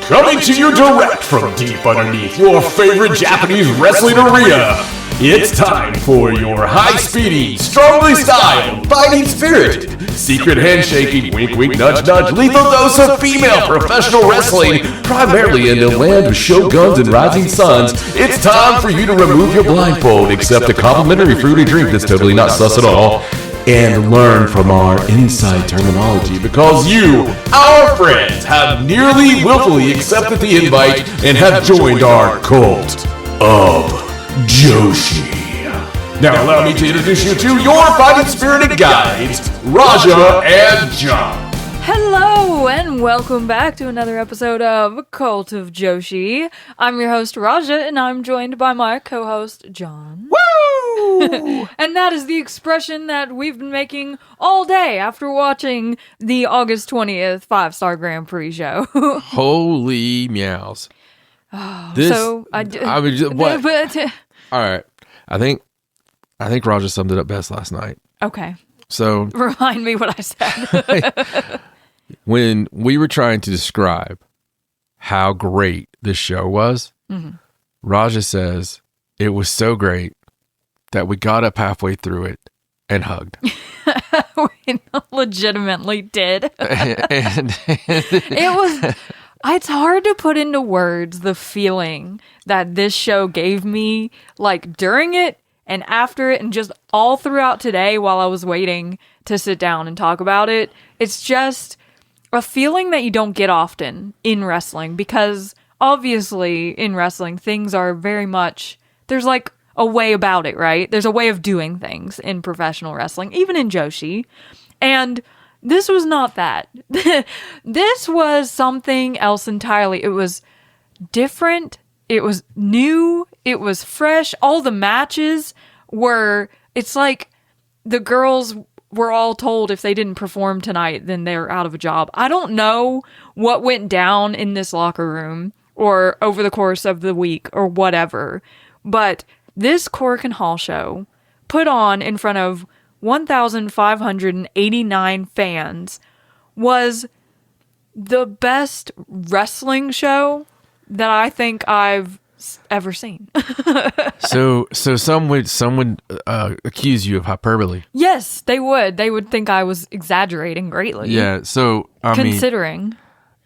Coming to you direct from deep underneath your favorite Japanese wrestling arena, it's time for your high-speedy, strongly styled, fighting spirited, secret handshaking, wink wink nudge nudge, lethal dose of female professional wrestling, primarily in the land of shoguns and rising suns. It's time for you to remove your blindfold, accept a complimentary fruity drink that's totally not sus at all, and learn from our inside terminology, because you, our friends, have nearly willfully accepted the invite and have joined our cult of Joshi. Now allow me to introduce you to your fighting spirited guides, Raja and John. Hello and welcome back to another episode of Cult of Joshi. I'm your host Raja and I'm joined by my co-host John. Woo! And that is the expression that we've been making all day after watching the August 20th 5-Star Grand Prix show. Holy meows. What? All right. I think Raja summed it up best last night. Okay. So Remind me what I said. when we were trying to describe how great this show was, Raja says it was so great that we got up halfway through it and hugged. We legitimately did. and It's hard to put into words the feeling that this show gave me, like during it and after it and just all throughout today while I was waiting to sit down and talk about it. It's just a feeling that you don't get often in wrestling, because obviously in wrestling things are very much, there's like a way about it, right? There's a way of doing things in professional wrestling, even in Joshi. And this was not that. This was something else entirely. It was different. It was new. It was fresh. All the matches were, it's like the girls were all told if they didn't perform tonight, then they're out of a job. I don't know what went down in this locker room or over the course of the week or whatever, but this Korakuen Hall show, put on in front of 1,589 fans, was the best wrestling show that I think I've ever seen. so some would accuse you of hyperbole. Yes, they would. They would think I was exaggerating greatly. Yeah. So considering.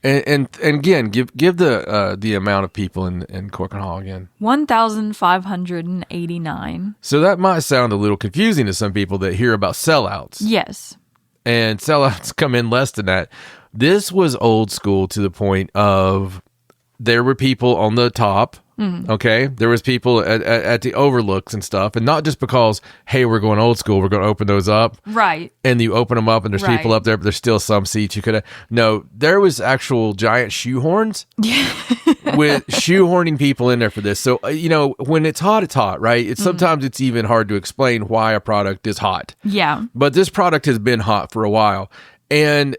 And again, give the amount of people in Korakuen Hall again. 1,589. So that might sound a little confusing to some people that hear about sellouts. Yes. And sellouts come in less than that. This was old school to the point of there were people on the top. Okay, there was people at the overlooks and stuff, and not just because, hey, we're going old school, we're going to open those up, right? And you open them up, and there's people up there, but there's still some seats you could have. No, there was actual giant shoehorns with shoehorning people in there for this. So when it's hot, right? It's sometimes it's even hard to explain why a product is hot. Yeah, but this product has been hot for a while, and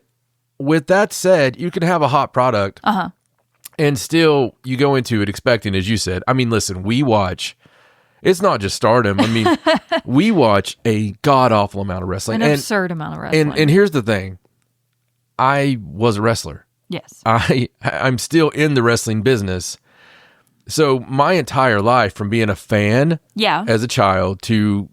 with that said, you can have a hot product. And still, you go into it expecting, as you said. I mean, listen, we watch. It's not just Stardom. I mean, we watch a god-awful amount of wrestling. An absurd amount of wrestling. And here's the thing. I was a wrestler. Yes. I'm still in the wrestling business. So my entire life, from being a fan as a child to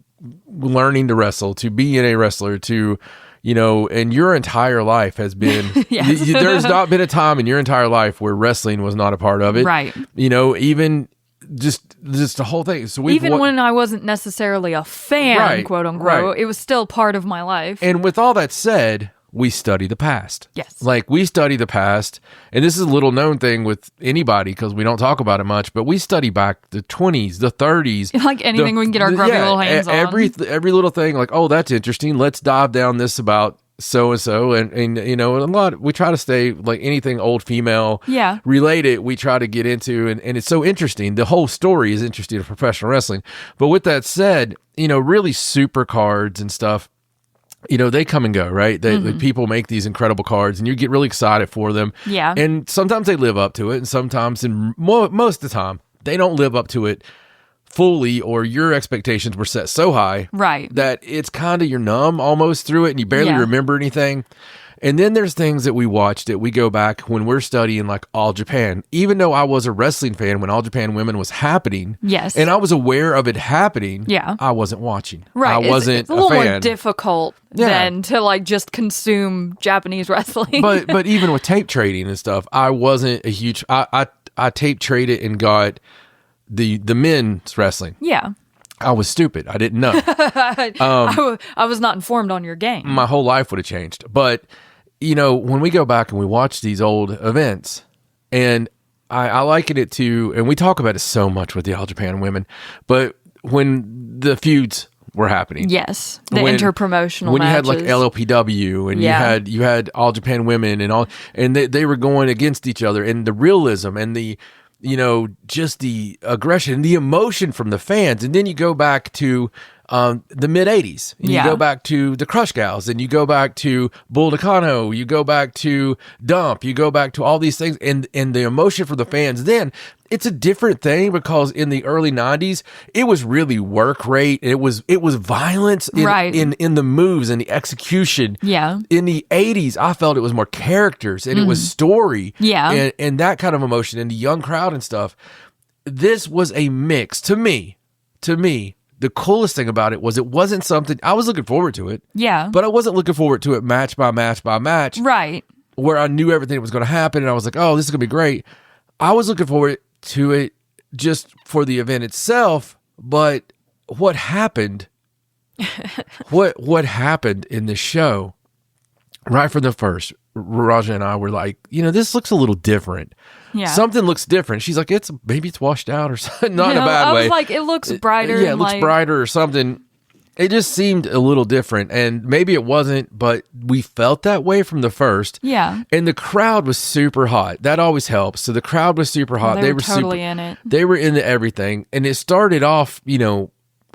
learning to wrestle, to being a wrestler, to... and your entire life has been, there's not been a time in your entire life where wrestling was not a part of it. Right. Even just the whole thing. So when I wasn't necessarily a fan, quote unquote, it was still part of my life. And with all that said, we study the past. Yes. Like, we study the past, and this is a little known thing with anybody because we don't talk about it much, but we study back the 20s, the 30s. Like anything we can get our grubby little hands on. Every little thing, like, oh, that's interesting. Let's dive down this about so-and-so. And a lot, we try to stay, like, anything old female related, we try to get into, and it's so interesting. The whole story is interesting in professional wrestling. But with that said, really super cards and stuff, they come and go, right? People make these incredible cards, and you get really excited for them. Yeah. And sometimes they live up to it, and sometimes, and most of the time, they don't live up to it fully, or your expectations were set so high that it's kind of, you're numb almost through it, and you barely remember anything. And then there's things that we watched that we go back when we're studying like All Japan. Even though I was a wrestling fan when All Japan Women was happening, yes, and I was aware of it happening, I wasn't watching. Right. I wasn't it's a little fan. more difficult than to like just consume Japanese wrestling. but even with tape trading and stuff, I wasn't a huge. I tape traded and got the men's wrestling. Yeah. I was stupid. I didn't know. I was not informed on your game. My whole life would have changed. But, when we go back and we watch these old events, and I liken it to, and we talk about it so much with the All Japan Women, but when the feuds were happening. Yes. The interpromotional when matches. You had like LLPW and you had All Japan Women and they were going against each other, and the realism and the just the aggression, the emotion from the fans. And then you go back to the mid 80s. You go back to the Crush Gals, and you go back to Bull Nakano, you go back to Dump, you go back to all these things, and the emotion for the fans. Then it's a different thing, because in the early 90s, it was really work rate. It was violence in the moves and the execution. Yeah. In the 80s, I felt it was more characters, and it was story. Yeah. And that kind of emotion, and the young crowd and stuff. This was a mix to me. The coolest thing about it wasn't something I was looking forward to it. Yeah. But I wasn't looking forward to it match by match by match. Right. Where I knew everything was going to happen, and I was like, oh, this is going to be great. I was looking forward to it just for the event itself, but what happened what happened in the show right from the first, Raja and I were like, this looks a little different. Yeah. Something looks different. She's like, maybe it's washed out or something. Not in a bad way. I was like, it looks brighter. Yeah, it looks brighter or something. It just seemed a little different, and maybe it wasn't, but we felt that way from the first. Yeah. And the crowd was super hot. That always helps. So the crowd was super hot. They were totally in it. They were into everything, and it started off,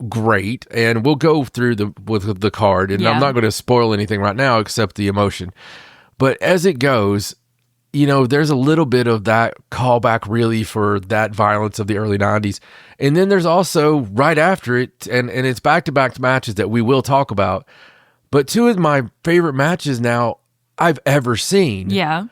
great. And we'll go through with the card, and I'm not going to spoil anything right now except the emotion. But as it goes, there's a little bit of that callback really for that violence of the early 90s. And then there's also right after it, and it's back-to-back matches that we will talk about. But two of my favorite matches now I've ever seen. Yeah.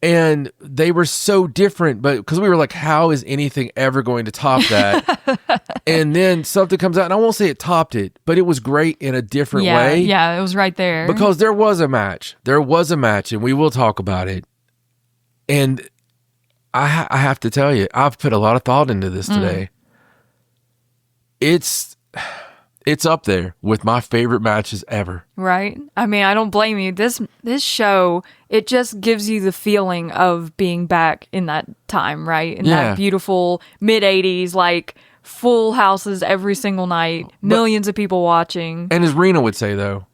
And they were so different, but because we were like, how is anything ever going to top that? And then something comes out, and I won't say it topped it, but it was great in a different way. Yeah, it was right there. Because there was a match, and we will talk about it. And I have to tell you, I've put a lot of thought into this today. It's up there with my favorite matches ever. Right. I mean, I don't blame you. This show, it just gives you the feeling of being back in that time, right? In that beautiful mid-80s, like full houses every single night, millions of people watching. And as Rena would say, though,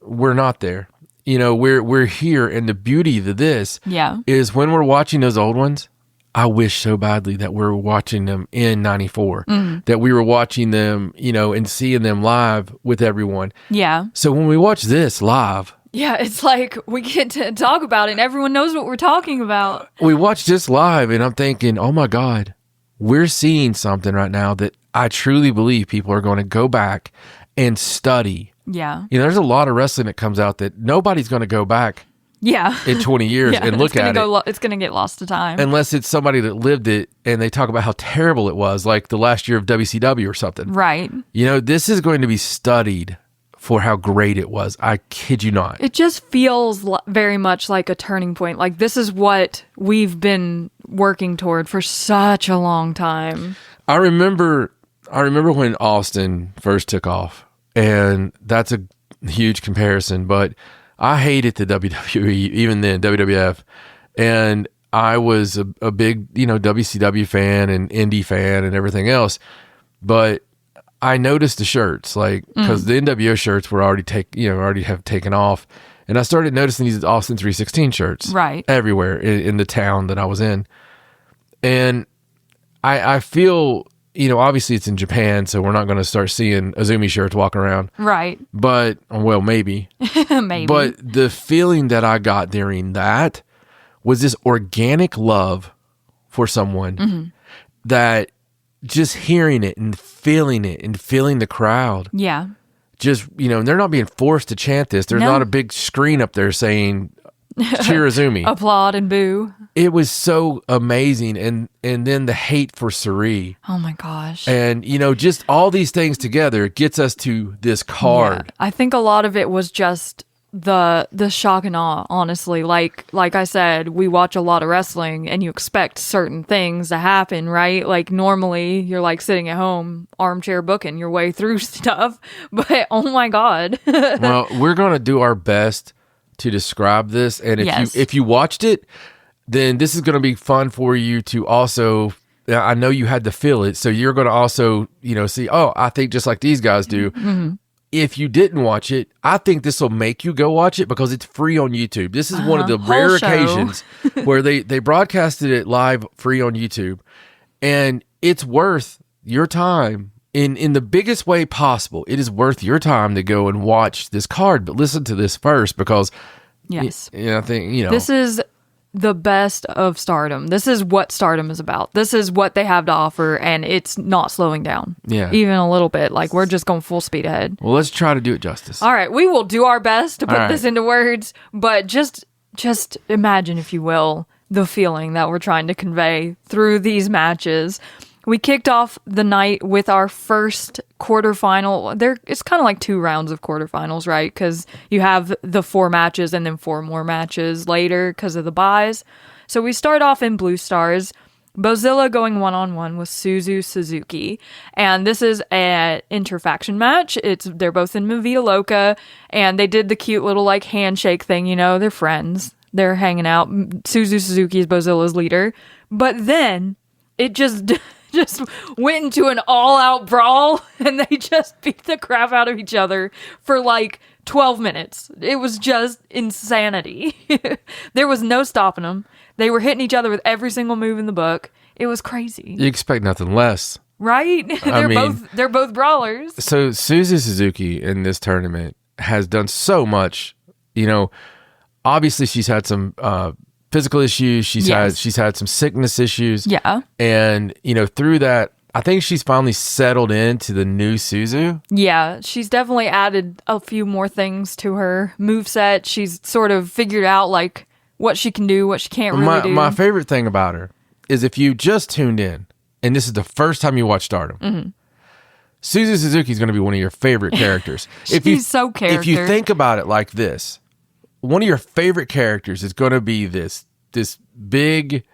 we're not there. We're here, and the beauty of this is when we're watching those old ones, I wish so badly that we were watching them in 94, that we were watching them, and seeing them live with everyone. Yeah. So when we watch this live, yeah, it's like we get to talk about it and everyone knows what we're talking about. We watch this live and I'm thinking, oh my God, we're seeing something right now that I truly believe people are going to go back and study. Yeah. There's a lot of wrestling that comes out that nobody's going to go back in 20 years and look at it. It's going to get lost to time. Unless it's somebody that lived it and they talk about how terrible it was, like the last year of WCW or something. Right. This is going to be studied for how great it was. I kid you not. It just feels very much like a turning point. Like this is what we've been working toward for such a long time. I remember when Austin first took off. And that's a huge comparison, but I hated the WWE, even then, WWF. And I was a big, WCW fan and indie fan and everything else. But I noticed the shirts, like, because the NWO shirts were already have taken off. And I started noticing these Austin 316 shirts everywhere in the town that I was in. And I feel... obviously it's in Japan, so we're not going to start seeing Azumi shirts walking around. Right. But, well, maybe. Maybe. But the feeling that I got during that was this organic love for someone that just hearing it and feeling the crowd. Yeah. just, they're not being forced to chant this. There's not a big screen up there saying Shirazumi. Applaud and boo. It was so amazing. And then the hate for Suri. Oh my gosh. And, just all these things together gets us to this card. Yeah. I think a lot of it was just the shock and awe, honestly. Like I said, we watch a lot of wrestling and you expect certain things to happen, right? Like normally you're like sitting at home, armchair booking your way through stuff, but oh my God. Well, we're going to do our best to describe this. And if you watched it, then this is going to be fun for you to also, I know you had to feel it. So you're going to also, see, I think just like these guys do. Mm-hmm. If you didn't watch it, I think this will make you go watch it because it's free on YouTube. This is one of the rare occasions where they broadcasted it live free on YouTube. And it's worth your time in the biggest way possible. It is worth your time to go and watch this card. But listen to this first because yes, I think, this is the best of Stardom. This is what Stardom is about. This is what they have to offer, and it's not slowing down. Yeah. Even a little bit. Like, we're just going full speed ahead. Well, let's try to do it justice. All right. We will do our best to put this into words, but just imagine, if you will, the feeling that we're trying to convey through these matches. We kicked off the night with our first quarterfinal. It's kind of like 2 rounds of quarterfinals, right? Because you have the 4 matches and then 4 more matches later because of the buys. So we start off in Blue Stars. Bozilla going one-on-one with Suzu Suzuki. And this is an interfaction match. They're both in Mavia Loca. And they did the cute little like handshake thing. They're friends. They're hanging out. Suzu Suzuki is Bozilla's leader. But then it just went into an all-out brawl, and they just beat the crap out of each other for like 12 minutes. It was just insanity. There was no stopping them. They were hitting each other with every single move in the book. It was crazy. You expect nothing less. Right? They're both brawlers. So Suzu Suzuki in this tournament has done so much. Obviously she's had some physical issues. She's had some sickness issues. Yeah. And, through that, I think she's finally settled into the new Suzu. Yeah, she's definitely added a few more things to her moveset. She's sort of figured out like what she can do, what she can't really do. My favorite thing about her is if you just tuned in and this is the first time you watch Stardom, Suzu Suzuki is going to be one of your favorite characters. She's so character. If you think about it like this, one of your favorite characters is going to be this big,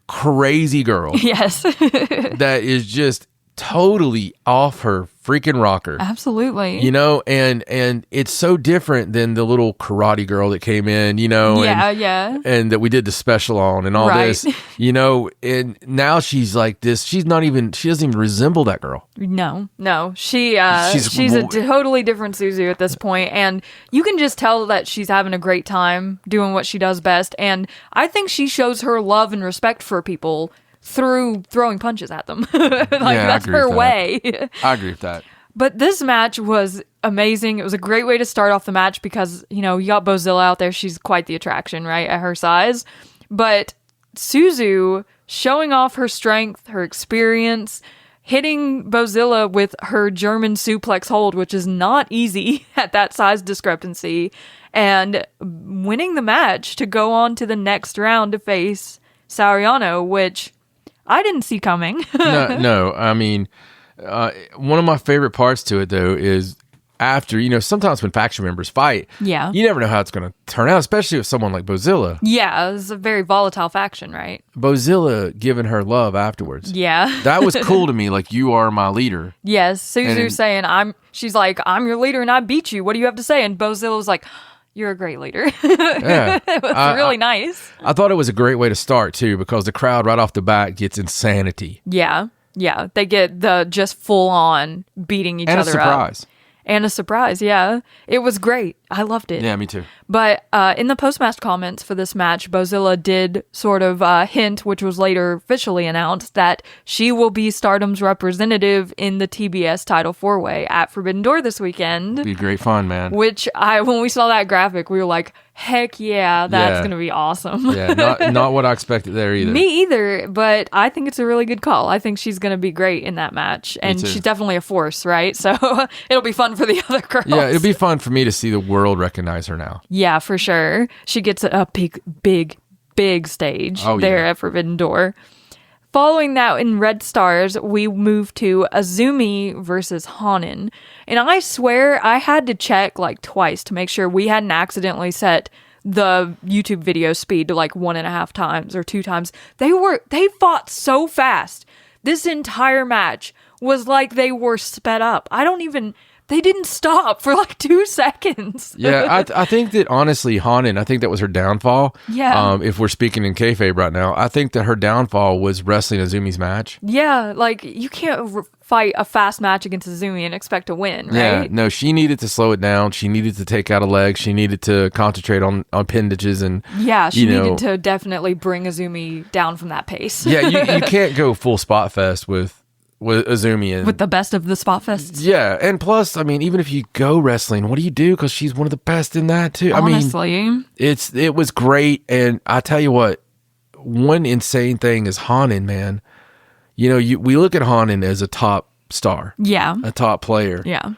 crazy girl. Yes. that is just totally off her freaking rocker. Absolutely. And it's so different than the little karate girl that came in, and that we did the special on and all this, and now she's like this. She doesn't even resemble that girl. No. She's a totally different Suzu at this point, and you can just tell that she's having a great time doing what she does best, and I think she shows her love and respect for people through throwing punches at them. That's her way. I agree with that. But this match was amazing. It was a great way to start off the match because, you got Bozilla out there. She's quite the attraction, right, at her size. But Suzu showing off her strength, her experience, hitting Bozilla with her German suplex hold, which is not easy at that size discrepancy, and winning the match to go on to the next round to face Sariano, which I didn't see coming. No. I mean, one of my favorite parts to it, though, is after, sometimes when faction members fight, you never know how it's going to turn out, especially with someone like Bozilla. Yeah, it's a very volatile faction, right? Bozilla giving her love afterwards. Yeah. That was cool to me, like, you are my leader. Yes, Suzu saying, she's like, I'm your leader and I beat you. What do you have to say? And Bozilla was like, you're a great leader. Yeah. It was really nice. I thought it was a great way to start, too, because the crowd right off the bat gets insanity. Yeah. They get the just full on beating each other up. And a surprise. And a surprise, yeah. It was great. I loved it. Yeah, me too. But in the post-match comments for this match, Bozilla did sort of hint, which was later officially announced, that she will be Stardom's representative in the TBS Title 4-Way at Forbidden Door this weekend. Be great fun, man. Which, when we saw that graphic, we were like, Heck yeah, that's going to be awesome. Yeah, not what I expected there either. Me either, but I think it's a really good call. I think she's going to be great in that match. And she's definitely a force, right? So it'll be fun for the other girls. Yeah, it'll be fun for me to see the world recognize her now. Yeah, for sure. She gets a big stage there at Forbidden Door. Following that in Red Stars, we move to Azumi versus Hanan. And I swear I had to check like twice to make sure we hadn't accidentally set the YouTube video speed to like 1.5 times or 2 times. They fought so fast. This entire match was like they were sped up. They didn't stop for like 2 seconds. Yeah, I think that honestly, Hanan, I think that was her downfall. Yeah. If we're speaking in kayfabe right now, I think that her downfall was wrestling Azumi's match. Yeah, like you can't fight a fast match against Azumi and expect to win, right? Yeah, no, she needed to slow it down. She needed to take out a leg. She needed to concentrate on appendages and she needed to definitely bring Azumi down from that pace. Yeah, you can't go full spot fest with Azumi and with the best of the spot fests. Yeah, and plus, I mean, even if you go wrestling, what do you do? Because she's one of the best in that too. Honestly, I mean, it was great, and I tell you what, one insane thing is Hanan, man. You know, we look at Hanan as a top star, a top player. Yeah,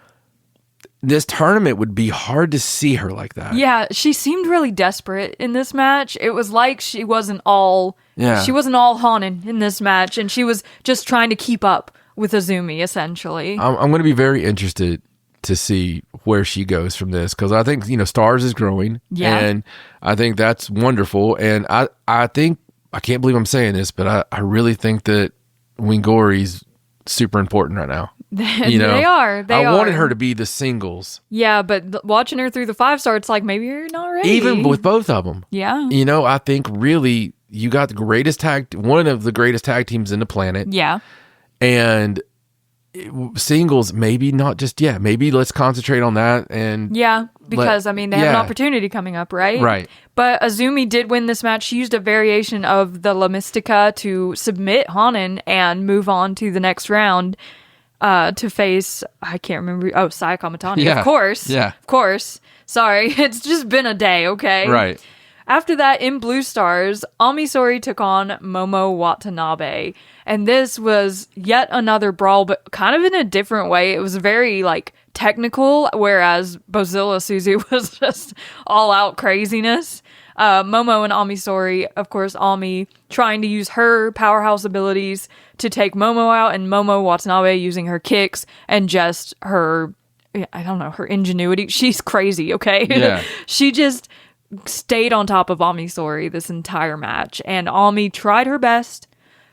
this tournament would be hard to see her like that. Yeah, she seemed really desperate in this match. It was like she wasn't all Hanan in this match, and she was just trying to keep up with Azumi, essentially. I'm going to be very interested to see where she goes from this, because I think, Stars is growing, and I think that's wonderful, and I think, I can't believe I'm saying this, but I really think that Wingori's super important right now. They are. I wanted her to be the singles. Yeah, but watching her through the 5-star, it's like, maybe you're not ready. Even with both of them. Yeah. I think really you got one of the greatest tag teams in the planet. Yeah. And singles, maybe not just yet. Maybe let's concentrate on that. And because they have an opportunity coming up, right? Right. But Azumi did win this match. She used a variation of the La Mystica to submit Hanan and move on to the next round to face, I can't remember. Oh, Saya Kamatani. Yeah. Of course. Yeah. Of course. Sorry. It's just been a day, okay? Right. After that, in Blue Stars, Amisori took on Momo Watanabe. And this was yet another brawl, but kind of in a different way. It was very, technical, whereas Bozilla Suzu was just all-out craziness. Momo and Amisori, of course, Ami trying to use her powerhouse abilities to take Momo out, and Momo Watanabe using her kicks and just her, her ingenuity. She's crazy, okay? Yeah. She just stayed on top of Amisori this entire match, and Ami tried her best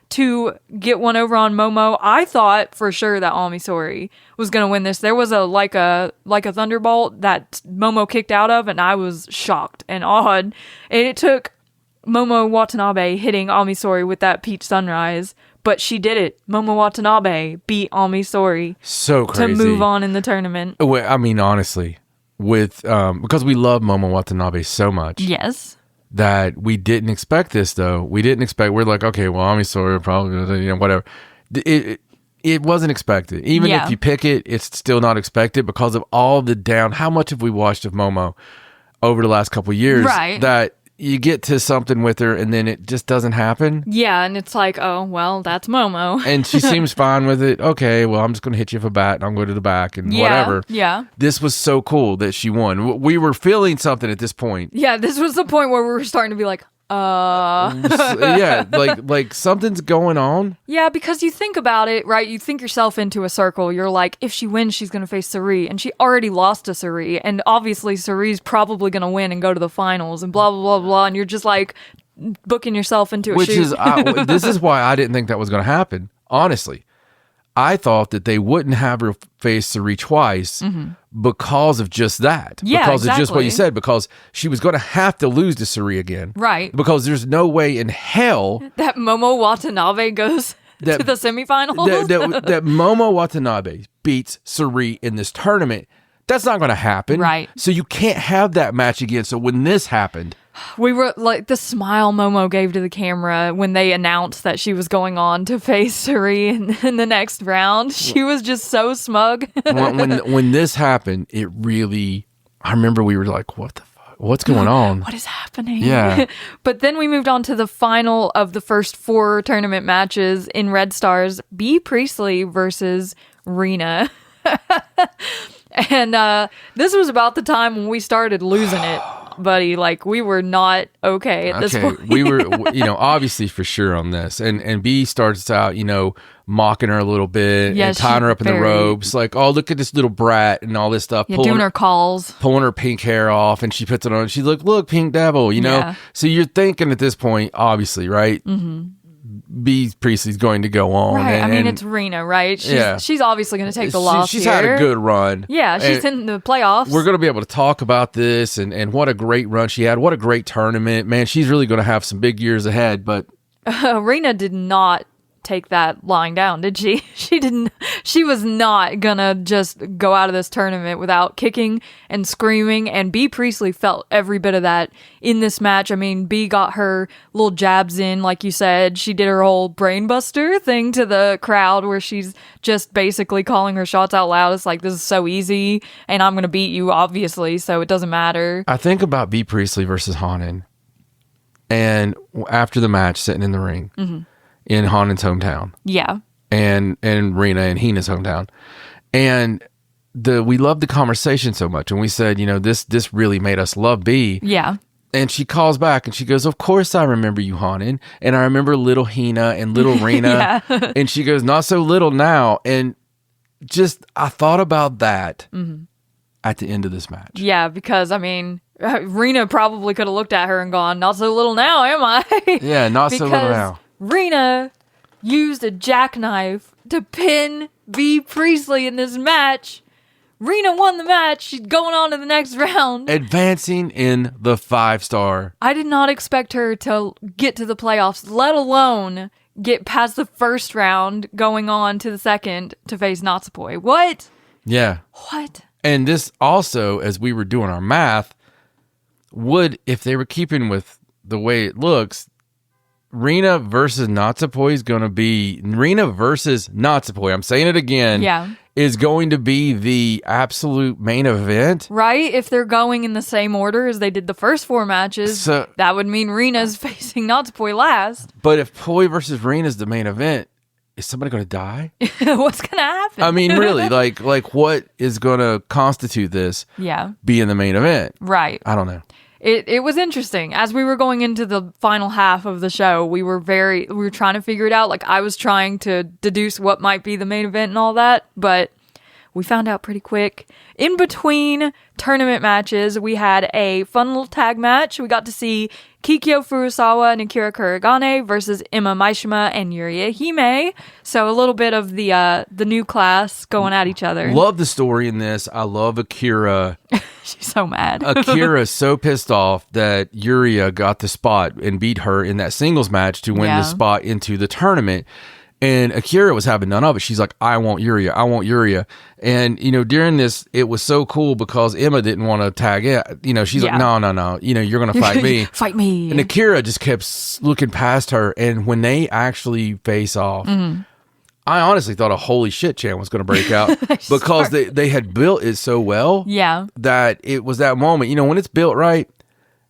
to get one over on Momo. I thought for sure that Amisori was going to win this. There was a thunderbolt that Momo kicked out of, and I was shocked and awed. And it took Momo Watanabe hitting Amisori with that peach sunrise, but she did it. Momo Watanabe beat Amisori so crazy to move on in the tournament. I mean, honestly, with because we love Momo Watanabe so much. Yes. That we didn't expect this, though. We're like, okay, well, Amisori probably, whatever. It wasn't expected. Even if you pick it, it's still not expected because of all the how much have we watched of Momo over the last couple of years? Right. That you get to something with her and then it just doesn't happen. Yeah, and it's like, oh, well, that's Momo. And she seems fine with it. Okay, well, I'm just going to hit you with a bat and I'm going to the back and whatever. Yeah. This was so cool that she won. We were feeling something at this point. Yeah, this was the point where we were starting to be like, yeah, like something's going on. Yeah, because you think about it, right? You think yourself into a circle. You're like, if she wins, she's going to face Suri. And she already lost to Suri. And obviously, Suri's probably going to win and go to the finals and blah, blah, blah, blah. And you're just like booking yourself into a shoot. This is why I didn't think that was going to happen. Honestly, I thought that they wouldn't have her face Suri twice because of just that. Yeah, because exactly. of just what you said, because she was going to have to lose to Suri again. Right. Because there's no way in hell that Momo Watanabe goes to the semifinals. that Momo Watanabe beats Suri in this tournament. That's not going to happen. Right. So you can't have that match again. So when this happened, we were like, the smile Momo gave to the camera when they announced that she was going on to face Suri in the next round. She was just so smug. when this happened, it really, I remember we were like, what the fuck? what's going on? What is happening? Yeah. But then we moved on to the final of the first 4 tournament matches in Red Stars, B. Priestley versus Rena. And this was about the time when we started losing it, buddy. Like, we were not okay at this point. We were, obviously for sure on this. And B starts out, mocking her a little bit and tying her up in the ropes. Like, oh, look at this little brat and all this stuff. Yeah, doing her calls. Pulling her pink hair off, and she puts it on. She's like, look, Pink Devil, Yeah. So you're thinking at this point, obviously, right? Mm-hmm. B. Priestley's going to go on. Right. I mean, it's Rena, right? She's obviously going to take the loss. She's had a good run. Yeah, she's in the playoffs. We're going to be able to talk about this and what a great run she had. What a great tournament. Man, she's really going to have some big years ahead. But Rena did not take that lying down, did she? She was not gonna just go out of this tournament without kicking and screaming, and B. Priestley felt every bit of that in this match. I mean, B got her little jabs in, like you said. She did her whole brainbuster thing to the crowd where she's just basically calling her shots out loud. It's like, this is so easy, and I'm gonna beat you, obviously, so it doesn't matter. I think about B. Priestley versus Hanan, and after the match, sitting in the ring, in Hanan's hometown. Yeah. And Rena and Hina's hometown. And we loved the conversation so much. And we said, this really made us love B. Yeah. And she calls back and she goes, of course I remember you, Hanan. And I remember little Hina and little Rena. Yeah. And she goes, not so little now. And I thought about that at the end of this match. Yeah, because, I mean, Rena probably could have looked at her and gone, not so little now, am I? Yeah, not so little now. Rena used a jackknife to pin B. Priestley in this match. Rena won the match. She's going on to the next round. Advancing in the 5-star. I did not expect her to get to the playoffs, let alone get past the first round, going on to the second to face Natsupoi. What? Yeah. What? And this also, as we were doing our math, if they were keeping with the way it looks, Rena versus Natsupoi is going to be Rena versus Natsupoi. I'm saying it again. Yeah. Is going to be the absolute main event. Right? If they're going in the same order as they did the first 4 matches, that would mean Rena's facing Natsupoi last. But if Poi versus Rena is the main event, is somebody going to die? What's going to happen? I mean, really, like what is going to constitute this? Yeah. Being the main event? Right. I don't know. It was interesting. As we were going into the final half of the show, we were trying to figure it out. Like, I was trying to deduce what might be the main event and all that, but we found out pretty quick. In between tournament matches, we had a fun little tag match. We got to see Kikyo Furusawa and Akira Kuragane versus Emma Maishima and Yuria Hime. So a little bit of the new class going at each other. Love the story in this. I love Akira. She's so mad. Akira's so pissed off that Yuria got the spot and beat her in that singles match to win the spot into the tournament. And Akira was having none of it. She's like, I want Yuria. I want Yuria. And, during this, it was so cool because Emma didn't want to tag it. She's like, no. You're going to fight me. Fight me. And Akira just kept looking past her. And when they actually face off, I honestly thought a holy shit chant was going to break out because they had built it so well that it was that moment. When it's built right,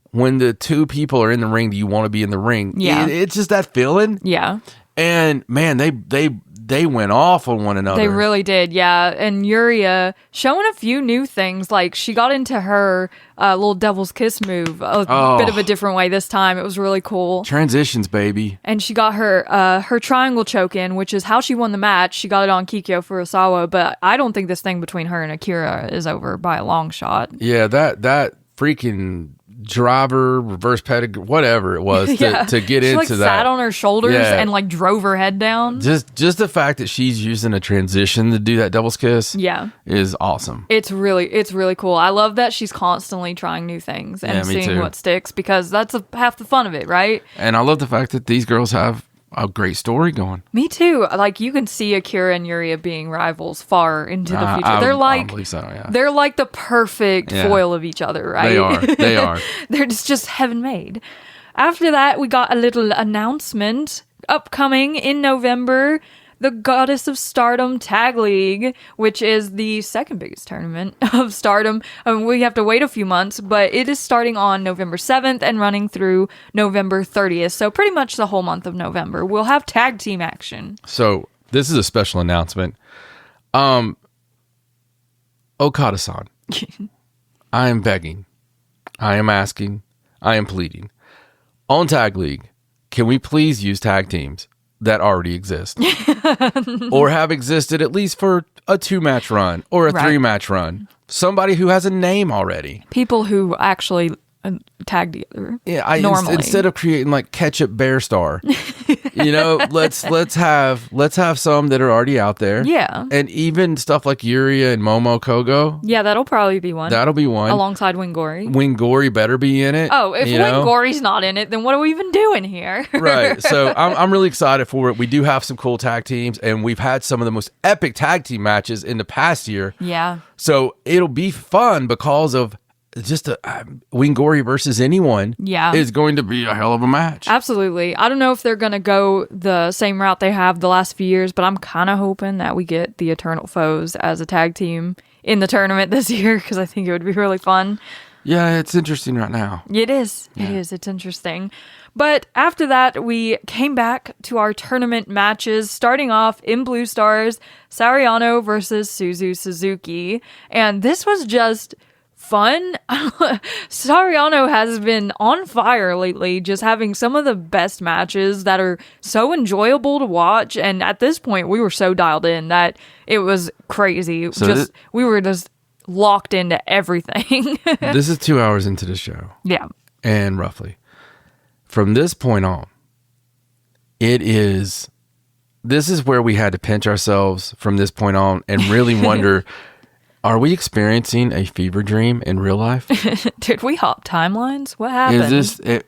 when the two people are in the ring, do you want to be in the ring? Yeah. It's just that feeling. Yeah. And man, they went off on one another. They really did, yeah. And Yuria showing a few new things. Like, she got into her little devil's kiss move a bit of a different way this time. It was really cool. Transitions, baby. And she got her triangle choke in, which is how she won the match. She got it on Kikyo Furusawa, but I don't think this thing between her and Akira is over by a long shot. Yeah, that freaking driver, reverse pedigree, whatever it was to get she, into that. She sat on her shoulders and drove her head down. Just the fact that she's using a transition to do that devil's kiss is awesome. It's really cool. I love that she's constantly trying new things and seeing what sticks, because that's half the fun of it, right? And I love the fact that these girls have a great story going. Me too. Like, you can see Akira and Yuria being rivals far into the future. They're like, I believe so, yeah. They're like the perfect foil of each other, right? They are. They're just heaven made. After that, we got a little announcement upcoming in November. the Goddess of Stardom Tag League, which is the second biggest tournament of Stardom. We have to wait a few months, but it is starting on November 7th and running through November 30th. So pretty much the whole month of November. We'll have tag team action. So this is a special announcement. Okada-san, I am begging, I am asking, I am pleading. On Tag League, can we please use tag teams that already exist? Or have existed at least for a 2-match run or a 3-match run? Somebody who has a name already. People who actually tag together. Yeah, normally. Instead of creating like Ketchup Bear Star, let's have some that are already out there. Yeah, and even stuff like Yuria and Momo Kogo. Yeah, that'll probably be one. That'll be one alongside Wingori. Wingori better be in it. Oh, if Wingori's not in it, then what are we even doing here? Right. So I'm really excited for it. We do have some cool tag teams, and we've had some of the most epic tag team matches in the past year. Yeah. So it'll be fun because of. Just Wingori versus anyone is going to be a hell of a match. Absolutely. I don't know if they're going to go the same route they have the last few years, but I'm kind of hoping that we get the Eternal Foes as a tag team in the tournament this year because I think it would be really fun. Yeah, it's interesting right now. It is. Yeah. It is. It's interesting. But after that, we came back to our tournament matches, starting off in Blue Stars, Sariano versus Suzu Suzuki. And this was just fun. Sariano has been on fire lately, just having some of the best matches that are so enjoyable to watch. And at this point, we were so dialed in that it was crazy. So we were just locked into everything. This is 2 hours into the show. Yeah. And roughly. From this point on, this is where we had to pinch ourselves from this point on and really wonder, are we experiencing a fever dream in real life? Did we hop timelines? What happened? Is this...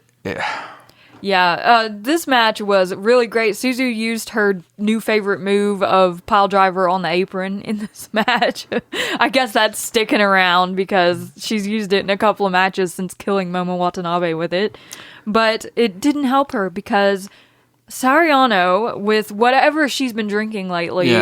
Yeah, this match was really great. Suzu used her new favorite move of pile driver on the apron in this match. I guess that's sticking around because she's used it in a couple of matches since killing Momo Watanabe with it. But it didn't help her because Sariano, with whatever she's been drinking lately,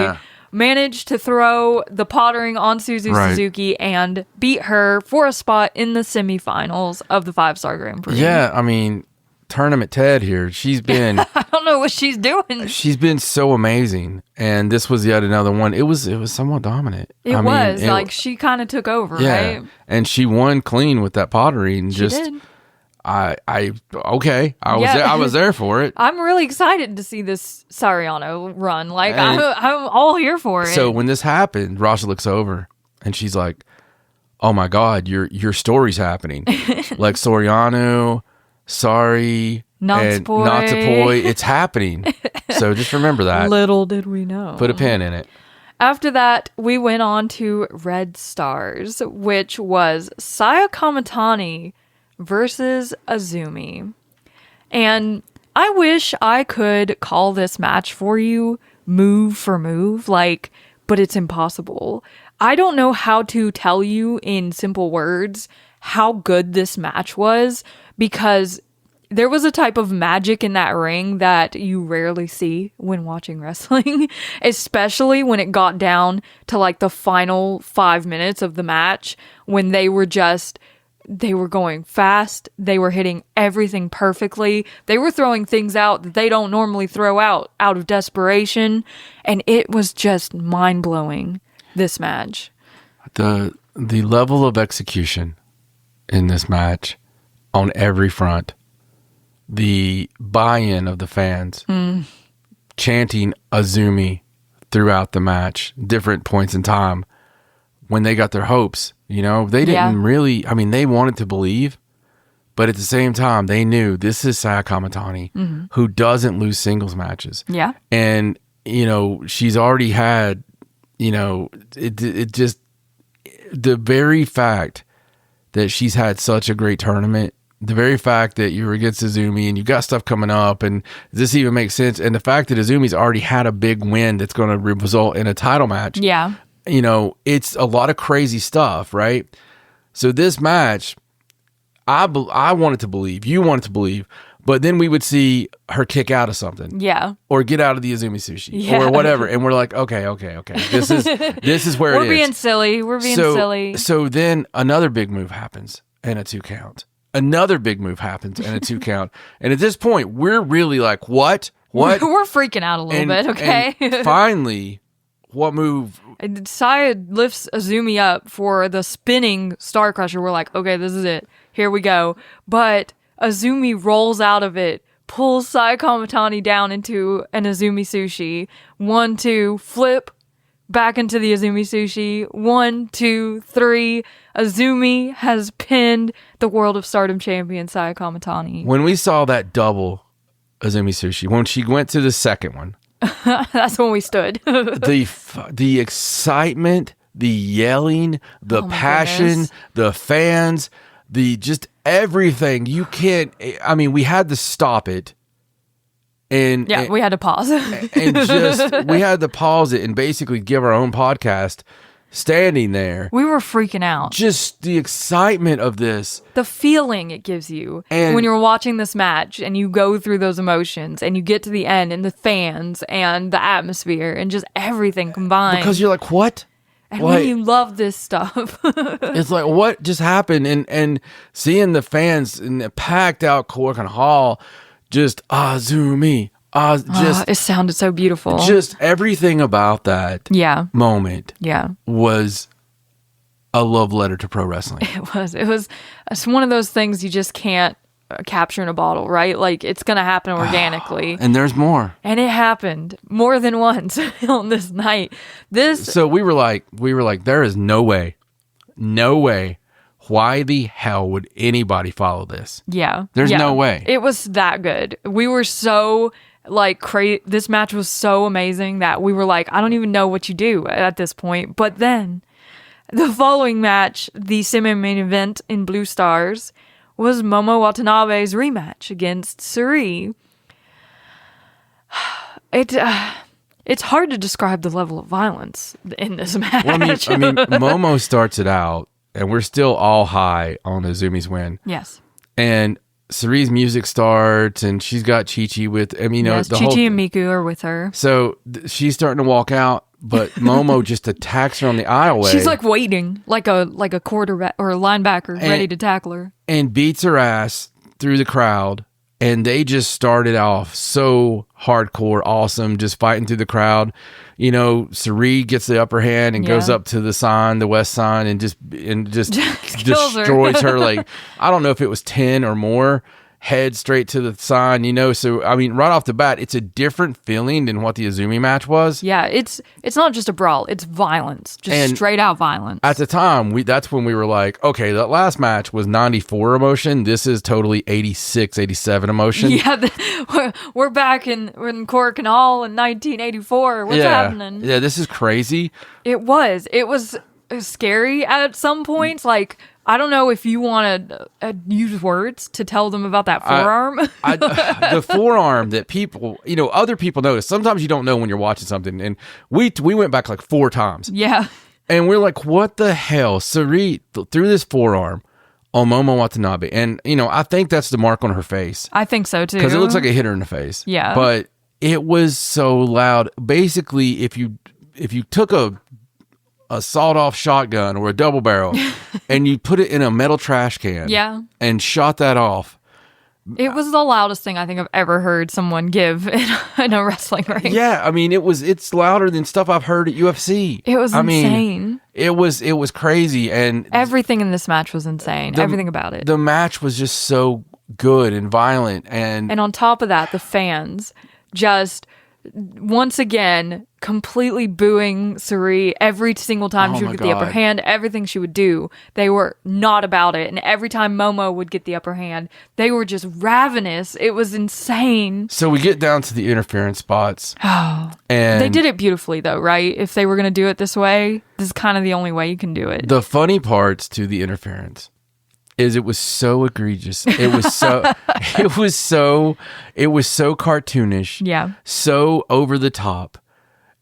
managed to throw the pottering on Suzu Suzuki and beat her for a spot in the semifinals of the 5-Star Grand Prix. Yeah, I mean... Tournament Ted here. She's been I don't know what she's doing. She's been so amazing, and this was yet another one. It was somewhat dominant. She kind of took over, right? And she won clean with that pottery, and she did. I was there for it. I'm really excited to see this Sariano run. I'm all here for it. So when this happened, Rasha looks over and she's like, "Oh my God, your story's happening." Like Soriano. Sorry, Natsupoi, it's happening. So just remember that. Little did we know. Put a pin in it. After that, we went on to Red Stars, which was Saya Kamatani versus Azumi. And I wish I could call this match for you move for move, but it's impossible. I don't know how to tell you in simple words how good this match was, because there was a type of magic in that ring that you rarely see when watching wrestling, especially when it got down to the final 5 minutes of the match, when they were going fast, they were hitting everything perfectly, they were throwing things out that they don't normally throw out of desperation, and it was just mind-blowing, this match. The level of execution in this match on every front, the buy-in of the fans, chanting Azumi throughout the match, different points in time, when they got their hopes, they didn't really, they wanted to believe, but at the same time, they knew this is Saya Kamatani, who doesn't lose singles matches. Yeah. And, she's already had, it just, the very fact that she's had such a great tournament, the very fact that you were against Azumi and you got stuff coming up, and this even makes sense, and the fact that Azumi's already had a big win that's going to result in a title match. Yeah. It's a lot of crazy stuff, right? So this match, I wanted to believe, you wanted to believe, But then we would see her kick out of something. Yeah. Or get out of the Azumi Sushi. Or whatever. And we're like, okay. This is where it is. We're being silly. So then another big move happens and a 2 count. Another big move happens and a 2 count. And at this point, we're really like, what? We're freaking out a little bit, okay? And finally, what move? Saya lifts Azumi up for the spinning Star Crusher. We're like, okay, this is it. Here we go. But Azumi rolls out of it, pulls Saya Kamatani down into an Azumi Sushi. 1, 2, flip back into the Azumi Sushi. 1, 2, 3. Azumi has pinned the World of Stardom champion Saya Kamatani. When we saw that double Azumi Sushi, when she went to the second one, that's when we stood. the excitement, the yelling, the passion, goodness. the fans, the just everything. You can't. I mean, we had to stop it. And we had to pause. we had to pause it and basically give our own podcast standing there. We were freaking out. Just the excitement of this. The feeling it gives you and when you're watching this match and you go through those emotions and you get to the end and the fans and the atmosphere and just everything combined. Because you're like, what? And when you love this stuff. It's like, what just happened? And seeing the fans in the packed out Korakuen Hall, just Azumi. It sounded so beautiful. Just everything about that moment was a love letter to pro wrestling. It's one of those things you just can't capture in a bottle, right? Like, it's going to happen organically. And there's more. And it happened more than once on this night. So we were like, there is no way. Why the hell would anybody follow this? Yeah. There's no way. It was that good. We were so this match was so amazing that we were like, I don't even know what you do at this point. But then the following match, the semi-main event in Blue Stars, was Momo Watanabe's rematch against Suri. It's hard to describe the level of violence in this match. Well, I mean, Momo starts it out, and we're still all high on Azumi's win. Yes. And Suri's music starts, and she's got Chi-Chi with, Chi-Chi and Miku are with her. So she's starting to walk out, but Momo just attacks her on the aisleway. She's like waiting, like a quarterback or a linebacker ready to tackle her. And beats her ass through the crowd. And they just started off so hardcore, awesome, just fighting through the crowd. Suri gets the upper hand and goes up to the west sign, and just destroys her. Like, I don't know if it was 10 or more, head straight to the sign, So, I mean, right off the bat, it's a different feeling than what the Azumi match was. Yeah, it's not just a brawl. It's violence. Just straight out violence. At the time, that's when we were like, okay, that last match was 94 emotion. This is totally 86, 87 emotion. Yeah, we're back in Korakuen Hall in 1984. What's happening? Yeah, this is crazy. It was scary at some points. Like, I don't know if you want to use words to tell them about that forearm. The forearm that people, other people notice. Sometimes you don't know when you're watching something. And we went back like 4 times. Yeah. And we're like, what the hell? Suri threw this forearm on Momo Watanabe. And, I think that's the mark on her face. I think so, too. Because it looks like it hit her in the face. Yeah. But it was so loud. Basically, if you took a sawed-off shotgun or a double barrel and you put it in a metal trash can and shot that off. It was the loudest thing I think I've ever heard someone give in a wrestling ring. Yeah, I mean, it's louder than stuff I've heard at UFC. It was insane. It was crazy, and everything in this match was insane. Everything about it. The match was just so good and violent, and on top of that, the fans just once again completely booing Suri every single time she would get the upper hand. Everything she would do, they were not about it. And every time Momo would get the upper hand, they were just ravenous. It was insane. So we get down to the interference spots. And they did it beautifully, though, right? If they were going to do it this way, this is kind of the only way you can do it. The funny parts to the interference is it was so egregious. It was so cartoonish. Yeah. So over the top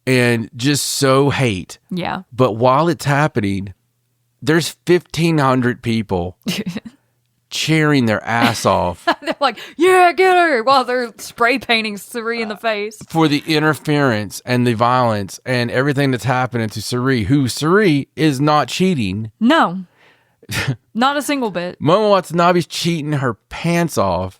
and just so hate. Yeah. But while it's happening, there's 1,500 people cheering their ass off. They're like, yeah, get her, while they're spray painting Suri in the face. For the interference and the violence and everything that's happening to Suri, who Suri is not cheating. No. Not a single bit. Momo Watanabe's cheating her pants off.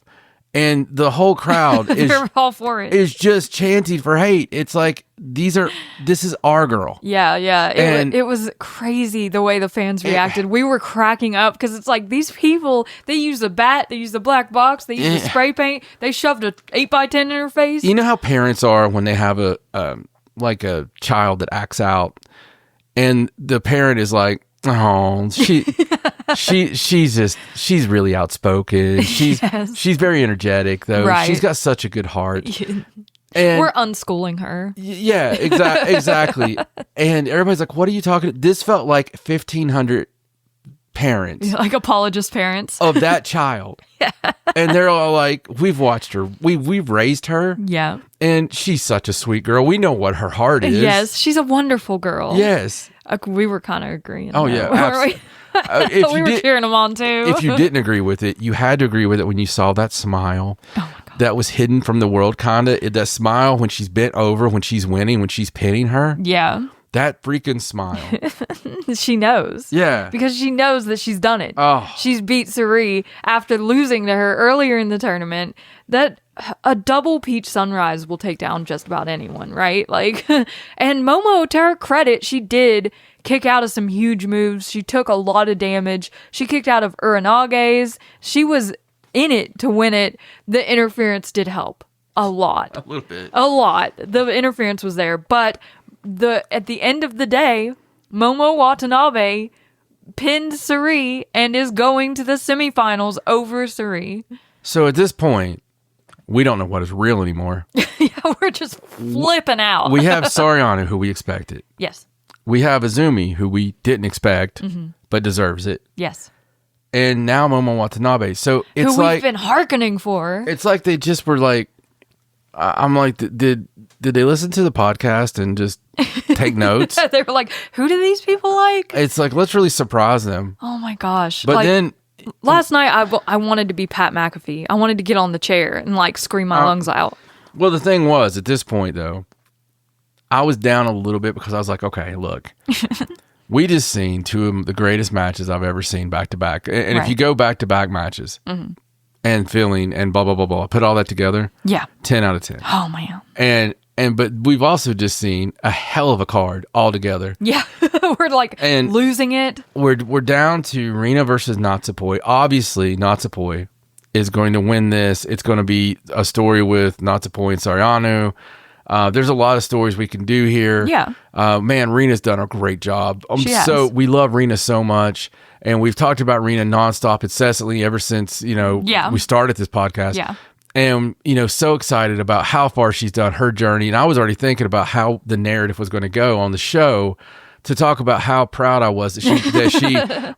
And the whole crowd They're all for it. is just chanting for hate. It's like, this is our girl. Yeah. It was crazy the way the fans reacted. We were cracking up because it's like, these people, they use a bat, they use the black box, they use the spray paint, they shoved a 8x10 in her face. You know how parents are when they have a child that acts out, and the parent is like, oh, she's really outspoken. She's very energetic though. Right. She's got such a good heart. And we're unschooling her. Yeah, exactly. And everybody's like, what are you talking? This felt like 1,500 parents. Like apologist parents. Of that child. Yeah. And they're all like, we've watched her. We've raised her. Yeah. And she's such a sweet girl. We know what her heart is. Yes, she's a wonderful girl. Yes. We were kind of agreeing. Oh, yeah. Absolutely. We were cheering them on too. If you didn't agree with it, you had to agree with it when you saw that smile. Oh my God. That was hidden from the world, kinda. That smile when she's bent over, when she's winning, when she's pinning her. Yeah. That freaking smile. She knows. Yeah. Because she knows that she's done it. Oh. She's beat Suri after losing to her earlier in the tournament. That a double peach sunrise will take down just about anyone, right? Like, and Momo, to her credit, she did kick out of some huge moves. She took a lot of damage. She kicked out of Uranage's. She was in it to win it. The interference did help a lot. A little bit. A lot. The interference was there, but at the end of the day, Momo Watanabe pinned Suri and is going to the semifinals over Suri. So at this point, we don't know what is real anymore. Yeah, we're just flipping out. We have Soriano, who we expected. Yes. We have Azumi, who we didn't expect, but deserves it. Yes. And now Momo Watanabe. So it's who like we've been hearkening for. It's like they just were like, I'm like, did they listen to the podcast and just take notes? They were like, who do these people like? It's like, let's really surprise them. Oh my gosh. But like, then last night I wanted to be Pat McAfee. I wanted to get on the chair and like scream my lungs out. Well, the thing was, at this point though, I was down a little bit because I was like, okay, look, we just seen two of the greatest matches I've ever seen back to back. And if you go back to back matches and feeling and blah, blah, blah, blah, put all that together. Yeah. 10 out of 10. Oh man. But we've also just seen a hell of a card altogether. Yeah. We're like losing it. We're down to Rina versus Natsupoi. Obviously, Natsupoi is going to win this. It's going to be a story with Natsupoi and Soriano. There's a lot of stories we can do here. Yeah. Man, Rina's done a great job. Has. We love Rina so much. And we've talked about Rina nonstop, incessantly ever since, we started this podcast. Yeah. And, so excited about how far she's done her journey. And I was already thinking about how the narrative was going to go on the show to talk about how proud I was that she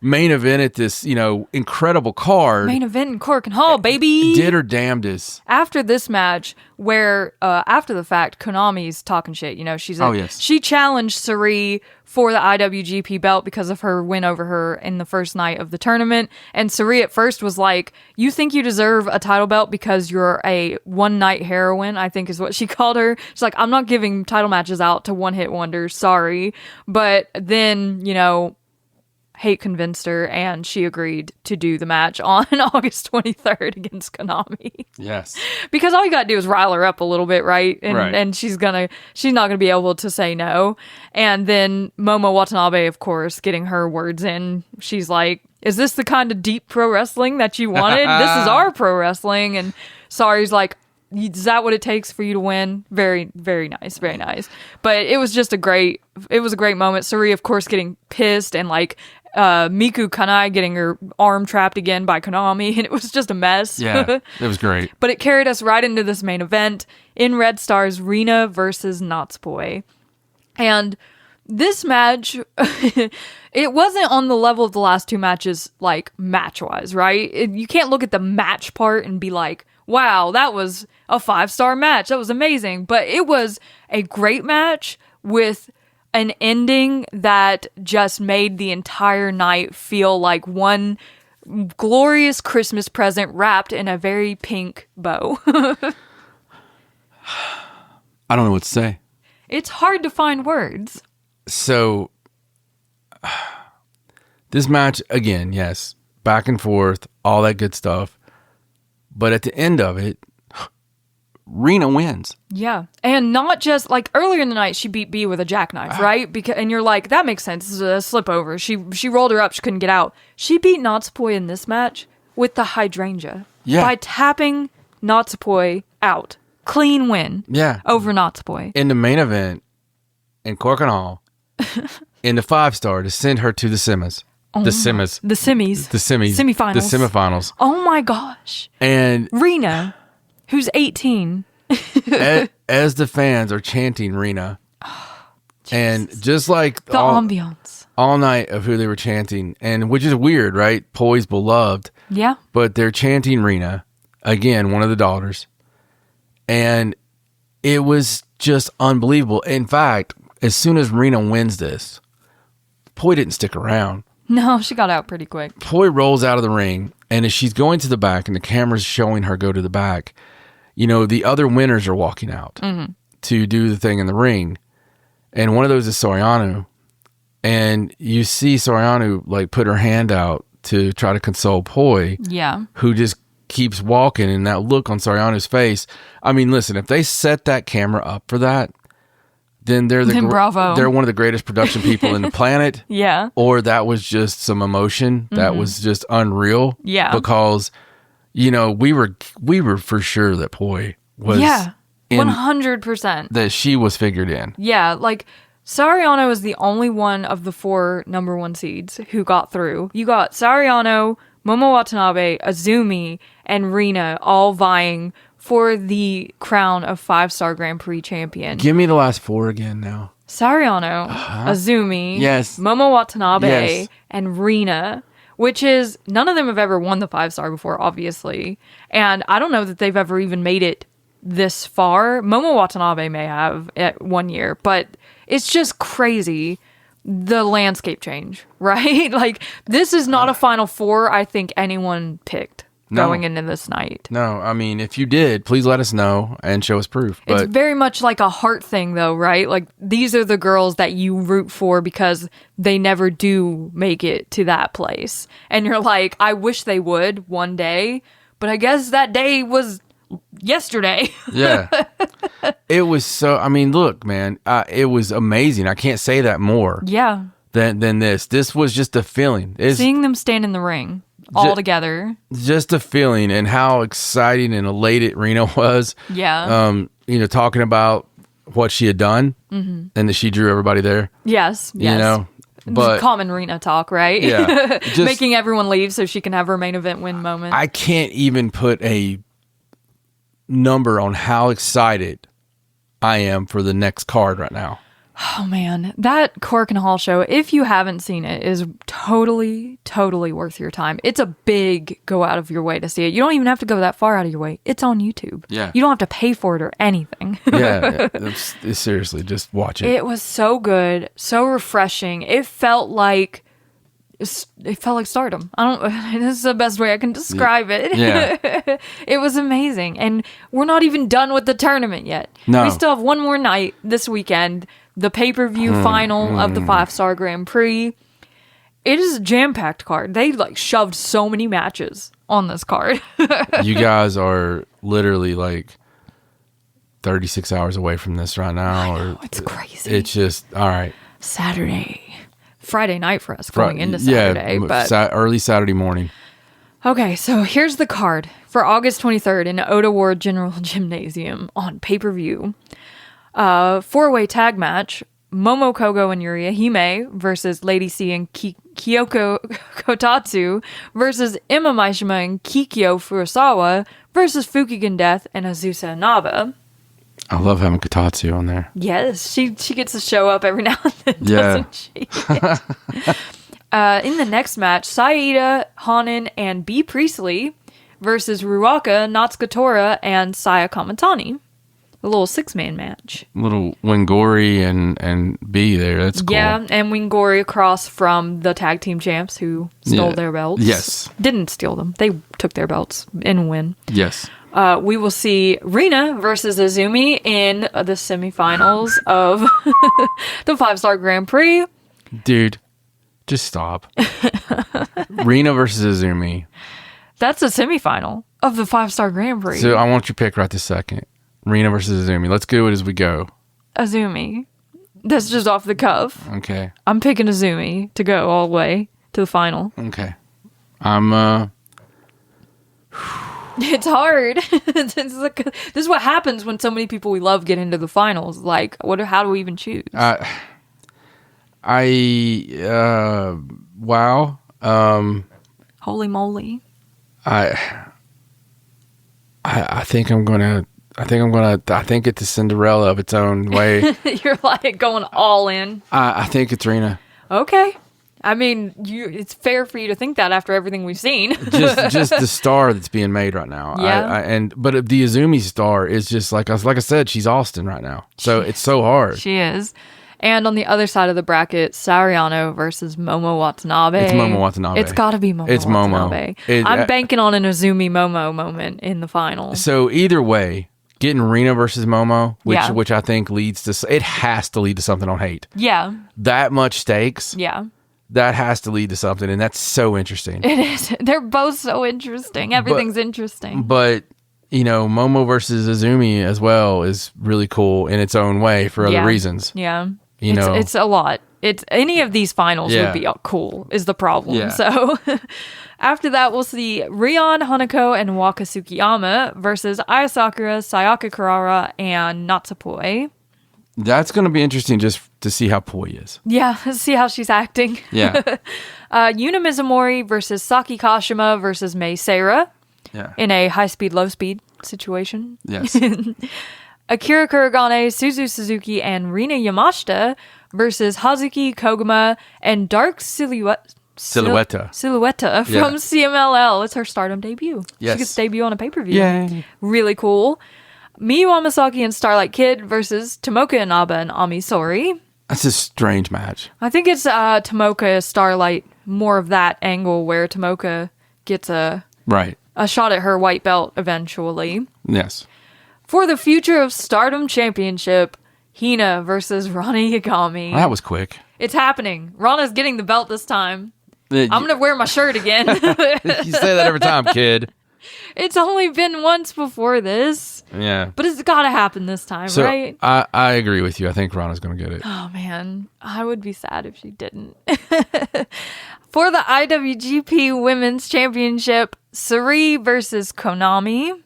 main evented this, incredible card. Main event in Korakuen Hall, baby. Did her damnedest. After this match, where after the fact, Konami's talking shit. She challenged Suri for the IWGP belt because of her win over her in the first night of the tournament. And Suri at first was like, you think you deserve a title belt because you're a one-night heroine, I think is what she called her. She's like, I'm not giving title matches out to one-hit wonders, sorry. But then, Hate convinced her, and she agreed to do the match on August 23rd against Konami. Yes. Because all you gotta do is rile her up a little bit, right? And she's not gonna be able to say no. And then Momo Watanabe, of course, getting her words in. She's like, is this the kind of deep pro wrestling that you wanted? This is our pro wrestling. And Sari's like, is that what it takes for you to win? Very, very nice. Very nice. But it was a great moment. Suri, of course, getting pissed and like, Miku Kanai getting her arm trapped again by Konami, and it was just a mess. Yeah, it was great. But it carried us right into this main event in Red Stars, Rina versus Natsupoi. And this match, it wasn't on the level of the last two matches, like match-wise, right? You can't look at the match part and be like, wow, that was a 5-star match. That was amazing. But it was a great match with an ending that just made the entire night feel like one glorious Christmas present wrapped in a very pink bow. I don't know what to say. It's hard to find words. So, this match, again, yes, back and forth, all that good stuff. But at the end of it, Rena wins. Yeah. And not just, like, earlier in the night, she beat B with a jackknife, right? And you're like, that makes sense. This is a slip over. She rolled her up. She couldn't get out. She beat Natsupoi in this match with the hydrangea. Yeah. By tapping Natsupoi out. Clean win. Yeah. Over Natsupoi. In the main event, in Korakuen Hall, in the 5-star to send her to the semis. The semis. The semis. The semis. Semifinals. The semifinals. Oh my gosh. And Rena, who's 18. as the fans are chanting Rena, and just like the ambiance all night of who they were chanting, and which is weird, right? Poi's beloved. Yeah. But they're chanting Rena, again, one of the daughters. And it was just unbelievable. In fact, as soon as Rena wins this, Poi didn't stick around. No, she got out pretty quick. Poi rolls out of the ring, and as she's going to the back, and the camera's showing her go to the back, you know, the other winners are walking out to do the thing in the ring. And one of those is Soriano. And you see Soriano, like, put her hand out to try to console Poi. Yeah. Who just keeps walking, and that look on Soriano's face. I mean, listen, if they set that camera up for that, then bravo. They're one of the greatest production people in the planet. Yeah. Or that was just some emotion that was just unreal. Yeah. Because, you know, we were for sure that Poi was 100%. That she was figured in. Yeah, like Sariano is the only one of the 4 number 1 seeds who got through. You got Sariano, Momo Watanabe, Azumi, and Rena all vying for the crown of 5-star Grand Prix champion. Give me the last 4 again now. Sariano, Azumi, yes, Momo Watanabe, yes, and Rena, which is, none of them have ever won the 5-star before, obviously. And I don't know that they've ever even made it this far. Momo Watanabe may have at 1 year, but it's just crazy, the landscape change, right? Like, this is not a Final Four I think anyone picked going into this night. No, I mean, if you did, please let us know and show us proof. But it's very much like a heart thing, though, right? Like, these are the girls that you root for because they never do make it to that place. And you're like, I wish they would one day, but I guess that day was yesterday. Yeah. It was so, I mean, look, man, it was amazing. I can't say that more. Yeah. Than this. This was just a feeling. Seeing them stand in the ring all together. Just a feeling, and how exciting and elated Rena was. Yeah. You know, talking about what she had done and that she drew everybody there. Yes. You know, but common Rena talk, right? Yeah. Making everyone leave so she can have her main event win moment. I can't even put a number on how excited I am for the next card right now. Oh man, that Korakuen Hall show, if you haven't seen it, is totally worth your time. It's a big go out of your way to see it. You don't even have to go that far out of your way. It's on YouTube. Yeah. You don't have to pay for it or anything. Yeah. Seriously, just watch it. It was so good, so refreshing. It felt like Stardom. This is the best way I can describe it. Yeah. It was amazing. And we're not even done with the tournament yet. No. We still have one more night this weekend. The pay-per-view final of the 5-star Grand Prix. It is a jam-packed card. They shoved so many matches on this card. You guys are literally 36 hours away from this right now. I know, it's crazy. It's just, all right. Friday night for us going into Saturday. But early Saturday morning. Okay, so here's the card for August 23rd in Oda Ward General Gymnasium on pay-per-view. 4-way tag match, Momo Kogo and Yuria Hime versus Lady C and Kyoko Kotatsu versus Emma Maishima and Kikyo Furusawa versus Fukigen Death and Azusa Inaba. I love having Kotatsu on there. Yes, she gets to show up every now and then, doesn't she? In the next match, Saida, Hanan, and B. Priestley versus Ruaka, Natsuka Tora, and Saya Kamatani. A little 6-man match. Little Wingori and B there. That's cool. Yeah, and Wingori across from the tag team champs who stole their belts. Yes. Didn't steal them. They took their belts in win. Yes. We will see Rina versus Azumi in the semifinals of the 5-Star Grand Prix. Dude, just stop. Rina versus Azumi. That's a semifinal of the 5-Star Grand Prix. So I want your pick right this second. Rina versus Azumi. Let's do it as we go. Azumi. That's just off the cuff. Okay. I'm picking Azumi to go all the way to the final. Okay. It's hard. This is what happens when so many people we love get into the finals. Like, how do we even choose? Wow. Holy moly. I think it's a Cinderella of its own way. You're like going all in. I think it's Rina. Okay. I mean, it's fair for you to think that after everything we've seen. just the star that's being made right now. Yeah. But the Azumi star is just like I said, she's Austin right now. So it's so hard. She is. And on the other side of the bracket, Sariano versus Momo Watanabe. It's Momo Watanabe. It's got to be Momo Watanabe. I'm banking on an Azumi Momo moment in the final. So either way, getting Rina versus Momo, which I think it has to lead to something on Hate. Yeah. That much stakes. Yeah. That has to lead to something, and that's so interesting. It is. They're both so interesting. Everything's interesting. But, Momo versus Azumi as well is really cool in its own way for other reasons. Yeah. It's a lot. It's any of these finals would be cool is the problem. Yeah. So after that, we'll see Rion, Hanako, and Waka Tsukiyama versus Ayasakura, Sayaka Kurara, and Natsupoi. That's going to be interesting just to see how Poi is. Yeah, see how she's acting. Yeah. Yuna Mizumori versus Saki Kashima versus Mei Seira in a high-speed, low-speed situation. Yes. Akira Kuragane, Suzu Suzuki, and Rina Yamashita versus Hazuki Koguma and Dark Silhouetta from CMLL. It's her Stardom debut. Yes. She gets to debut on a pay-per-view. Yay. Really cool. Miyu Amasaki and Starlight Kid versus Tomoka Inaba and Ami Souri. That's a strange match. I think it's Tomoka, Starlight, more of that angle where Tomoka gets a shot at her white belt eventually. Yes. For the future of Stardom Championship, Hina versus Rana Yagami. Well, that was quick. It's happening. Rana's getting the belt this time. I'm going to wear my shirt again. You say that every time, kid. It's only been once before this. Yeah. But it's got to happen this time, right? I agree with you. I think Rana's going to get it. Oh, man. I would be sad if she didn't. For the IWGP Women's Championship, Suri versus Konami.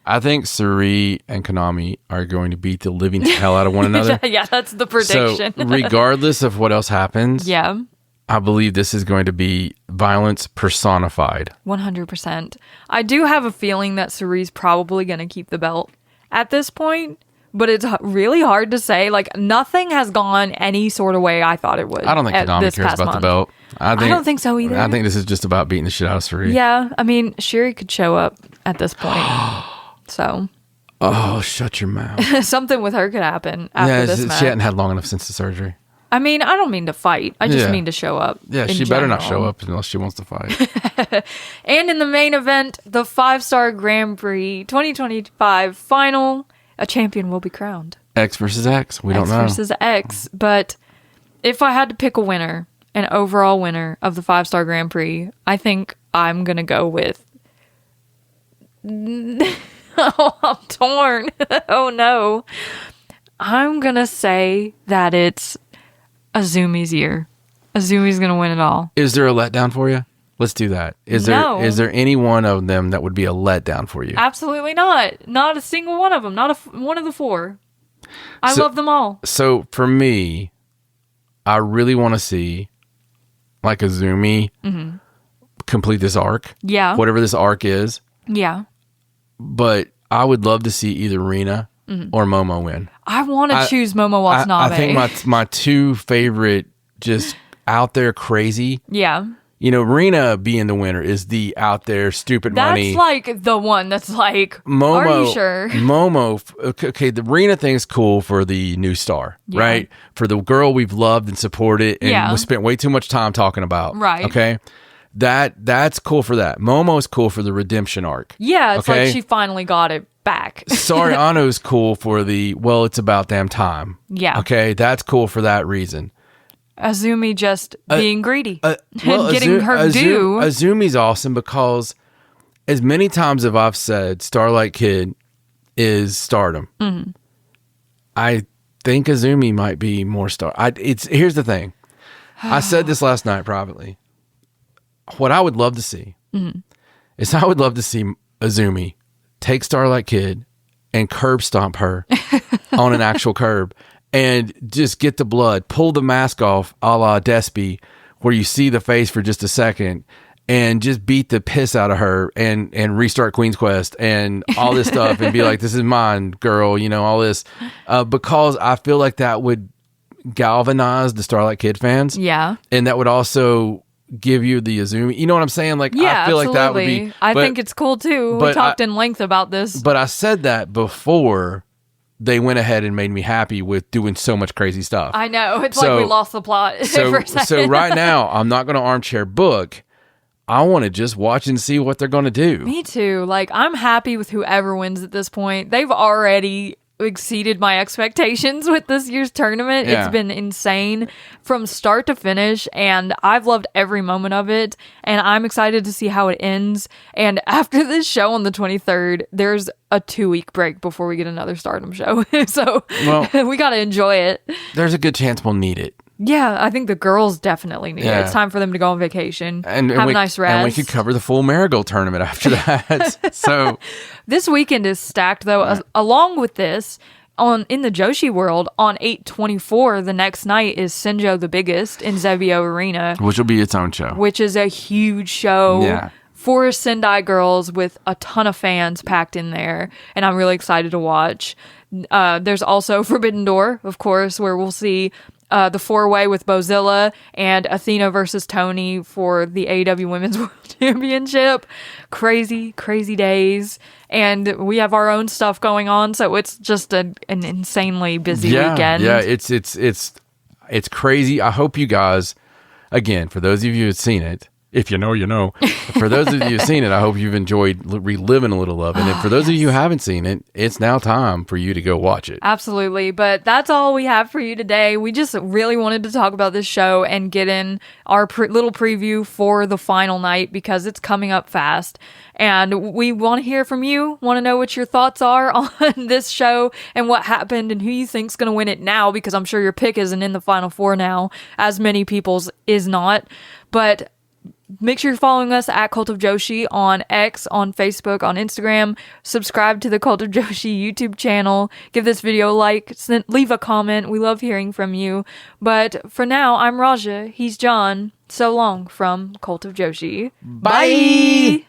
I think Suri and Konami are going to beat the living hell out of one another. Yeah, that's the prediction. So, regardless of what else happens, I believe this is going to be violence personified. 100%. I do have a feeling that Suri's probably going to keep the belt at this point, but it's really hard to say. Like, nothing has gone any sort of way I thought it would. I don't think Konami cares about the belt. I don't think so either. I think this is just about beating the shit out of Suri. Yeah, I mean, Shuri could show up at this point. So. Oh, shut your mouth. Something with her could happen after this match. She hadn't had long enough since the surgery. I mean, I don't mean to fight. I just mean to show up. Yeah, she better not show up unless she wants to fight. And in the main event, the 5-Star Grand Prix 2025 final, a champion will be crowned. X versus X. We don't know. X versus X. But if I had to pick a winner, an overall winner of the 5-Star Grand Prix, I think I'm going to go with... Oh, I'm torn. Oh, no. I'm going to say that it's Azumi's year. Azumi's going to win it all. Is there a letdown for you? Let's do that. Is there any one of them that would be a letdown for you? Absolutely not. Not a single one of them. Not one of the four. I love them all. So for me, I really want to see like Azumi complete this arc. Yeah. Whatever this arc is. Yeah. But I would love to see either Rina or Momo win. I want to choose Momo Watanabe. I think my two favorite, just out there crazy. Yeah. Rina being the winner is the out there stupid money. That's like the one that's like, Momo, are you sure? Momo, okay, the Rina thing's cool for the new star, right? For the girl we've loved and supported and we spent way too much time talking about. Right. Okay. That's cool for that. Momo's cool for the redemption arc. Yeah, it's like she finally got it back. Soriano's cool for it's about damn time. Yeah. Okay, that's cool for that reason. Azumi just being greedy and getting her due. Azumi's awesome because as many times as I've said Starlight Kid is Stardom, I think Azumi might be more star. Here's the thing. I said this last night privately. What I would love to see is I would love to see Azumi take Starlight Kid and curb stomp her on an actual curb. And just get the blood, pull the mask off a la Despy, where you see the face for just a second, and just beat the piss out of her and restart Queen's Quest and all this stuff and be like, this is mine, girl, all this. Because I feel like that would galvanize the Starlight Kid fans. Yeah. And that would also give you the Azumi. You know what I'm saying? Like, yeah, I feel absolutely. like that would be. I think it's cool too. We talked in length about this. But I said that before they went ahead and made me happy with doing so much crazy stuff. I know. It's like we lost the plot for a second. So right now, I'm not going to armchair book. I want to just watch and see what they're going to do. Me too. Like, I'm happy with whoever wins at this point. They've already exceeded my expectations with this year's tournament. Yeah. It's been insane from start to finish, and I've loved every moment of it, and I'm excited to see how it ends. And after this show on the 23rd, there's a 2-week break before we get another Stardom show. So we got to enjoy it. There's a good chance we'll need it. Yeah, I think the girls definitely need it. It's time for them to go on vacation and have a nice rest. And we could cover the full Marigold tournament after that. So this weekend is stacked, though. Along with this, in the Joshi world, on 8/24, the next night is Senjo the Biggest in Zebio Arena. Which will be its own show. Which is a huge show for Sendai girls with a ton of fans packed in there. And I'm really excited to watch. There's also Forbidden Door, of course, where we'll see the 4-way with Bozilla and Athena versus Tony for the AEW Women's World Championship. Crazy, crazy days. And we have our own stuff going on, so it's just an insanely busy weekend. Yeah, it's crazy. I hope you guys, again, for those of you who've seen it, if you know, you know. For those of you who've seen it, I hope you've enjoyed reliving a little of it. And for those of you who haven't seen it, it's now time for you to go watch it. Absolutely. But that's all we have for you today. We just really wanted to talk about this show and get in our little preview for the final night because it's coming up fast. And we want to hear from you, want to know what your thoughts are on this show and what happened and who you think's going to win it now, because I'm sure your pick isn't in the Final Four now, as many people's is not. But make sure you're following us at Cult of Joshi on X, on Facebook, on Instagram. Subscribe to the Cult of Joshi YouTube channel. Give this video a like. Leave a comment. We love hearing from you. But for now, I'm Raja. He's John. So long from Cult of Joshi. Bye!